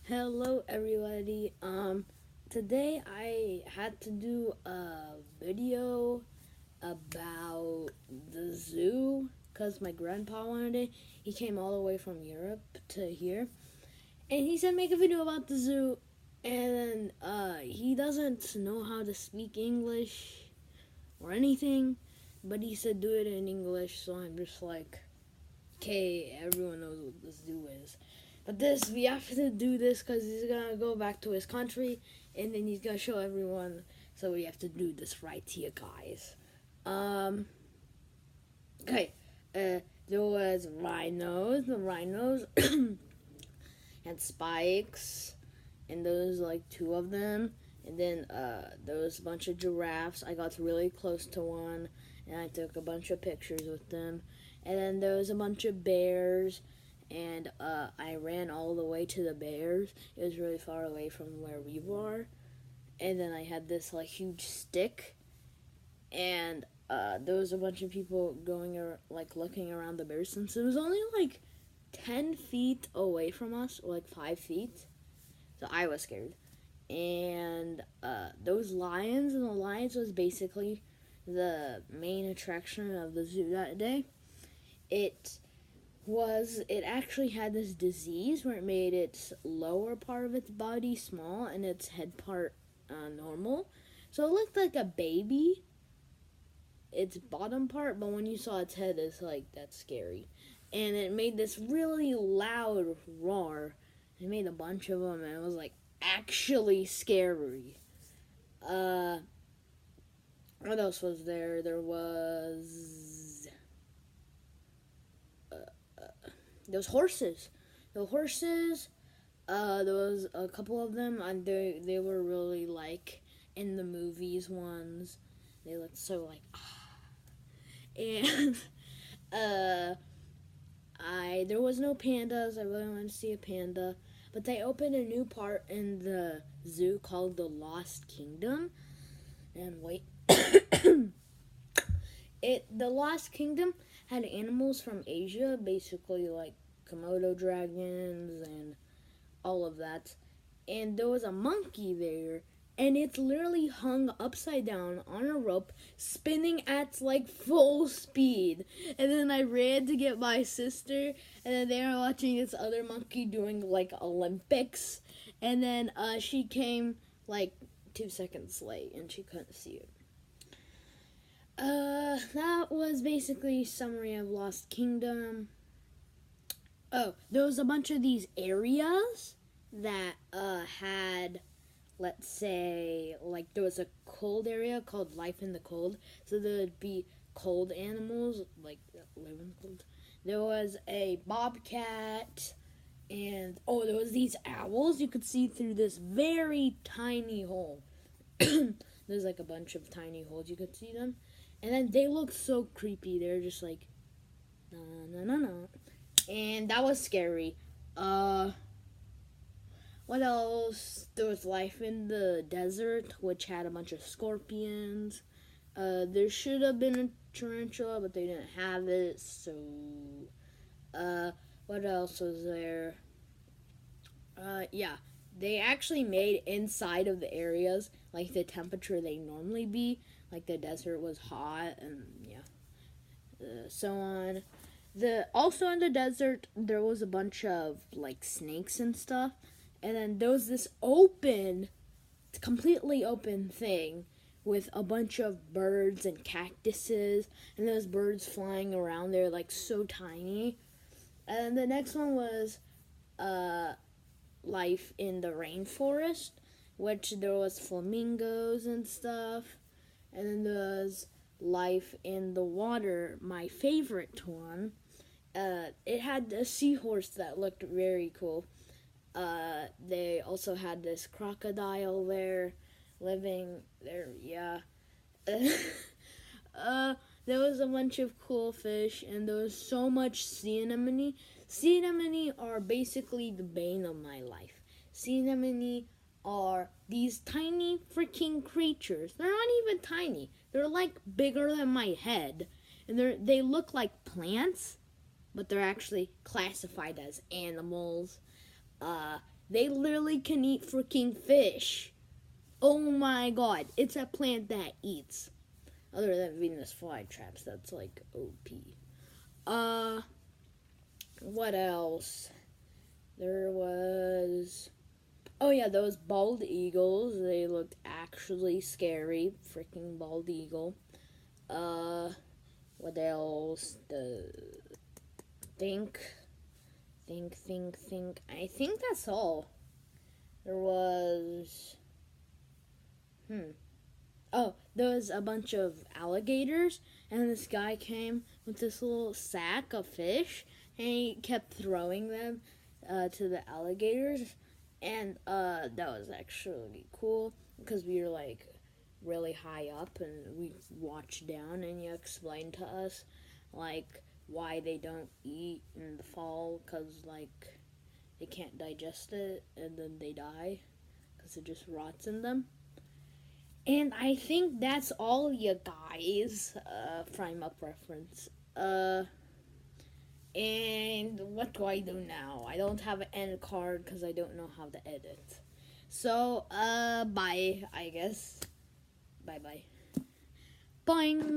Hello everybody. Today I had to do a video about the zoo because my grandpa wanted it. He came all the way from Europe to here, and he said make a video about the zoo. And then he doesn't know how to speak English or anything, but he said do it in English. So I'm just like, okay, everyone knows what the zoo is. But we have to do this because he's gonna go back to his country, and then he's gonna show everyone. So we have to do this right here, guys. Okay. There was rhinos. The rhinos had spikes, and there was like two of them. And then there was a bunch of giraffes. I got really close to one, and I took a bunch of pictures with them. And then there was a bunch of bears, and I ran all the way to the bears. It was really far away from where we were. And then I had this like huge stick, and there was a bunch of people going looking around the bears, since it was only like 10 feet away from us, or like 5 feet. So I was scared. And those lions, and the lions was basically the main attraction of the zoo that day. It actually had this disease where it made its lower part of its body small and its head part normal. So it looked like a baby, its bottom part, but when you saw its head, it's like, that's scary. And it made this really loud roar. It made a bunch of them, and it was like actually scary. What else was there? There was horses. The horses, there was a couple of them, and they were really like in the movies ones. They looked so like and there was no pandas. I really wanted to see a panda, but they opened a new part in the zoo called the Lost Kingdom. And wait, the Lost Kingdom had animals from Asia, basically like Komodo dragons and all of that. And there was a monkey there, and it's literally hung upside down on a rope, spinning at like full speed. And then I ran to get my sister, and then they were watching this other monkey doing like Olympics. And then she came like 2 seconds late, and she couldn't see it. That was basically a summary of Lost Kingdom. Oh, there was a bunch of these areas that had, let's say, like there was a cold area called Life in the Cold. So there would be cold animals, like live in the cold. There was a bobcat, and there was these owls you could see through this very tiny hole. There's like a bunch of tiny holes you could see them. And then they look so creepy. They're just like, no, no, no, no. And that was scary. What else? There was Life in the Desert, which had a bunch of scorpions. There should have been a tarantula, but they didn't have it. So, what else was there? Yeah. They actually made inside of the areas like the temperature they normally be. Like the desert was hot, and so on. Also in the desert there was a bunch of like snakes and stuff, and then there was this completely open thing with a bunch of birds and cactuses, and those birds flying around there like so tiny. And the next one was Life in the Rainforest, which there was flamingos and stuff. And then there was Life in the Water, my favorite one. It had a seahorse that looked very cool. They also had this crocodile there, living there, yeah. There was a bunch of cool fish, and there was so much sea anemone. Sea anemone are basically the bane of my life. Sea anemone are these tiny freaking creatures. They're not even tiny. They're like bigger than my head. And they look like plants, but they're actually classified as animals. They literally can eat freaking fish. Oh my god, it's a plant that eats. Other than Venus flytraps, that's like OP. What else? There was... Oh yeah, those bald eagles. They looked actually scary. Freaking bald eagle. What else? Think. I think that's all. There was... Oh, there was a bunch of alligators, and this guy came with this little sack of fish, and he kept throwing them to the alligators, and that was actually cool, because we were, like, really high up, and we watched down, and you explained to us, like, why they don't eat in the fall, because, like, they can't digest it, and then they die, because it just rots in them. And I think that's all, you guys. Frame up reference. And what do I do now? I don't have an end card because I don't know how to edit. So, bye, I guess. Bye. Boing.